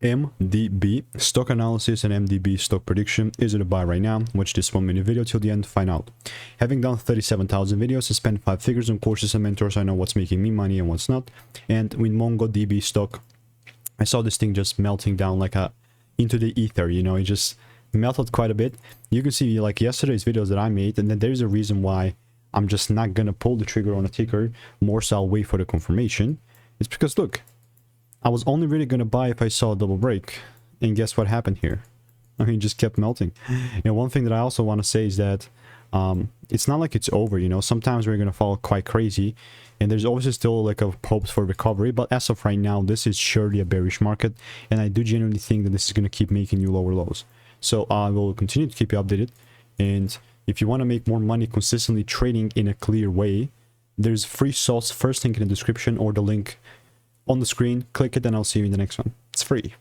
MDB stock analysis and MDB stock prediction. Is it a buy right now? Watch this 1-minute video till the end to find out. Having done 37,000 videos and spent 5 figures on courses and mentors, I know what's making me money and what's not. And with Mongodb stock, I saw this thing just melting down like into the ether, you know, it just melted quite a bit. You can see like yesterday's videos that I made, and then there's a reason why I'm just not gonna pull the trigger on a ticker. More so I'll wait for the confirmation. It's because look, I was only really gonna buy if I saw a double break, and guess what happened here? I mean, it just kept melting. And one thing that I also want to say is that it's not like it's over, you know. Sometimes we're gonna fall quite crazy, and there's always still like a hopes for recovery, but as of right now, this is surely a bearish market, and I do genuinely think that this is gonna keep making new lower lows. So I will continue to keep you updated, and if you want to make more money consistently trading in a clear way, there's free sauce first link in the description or the link on the screen. Click it and I'll see you in the next one. It's free.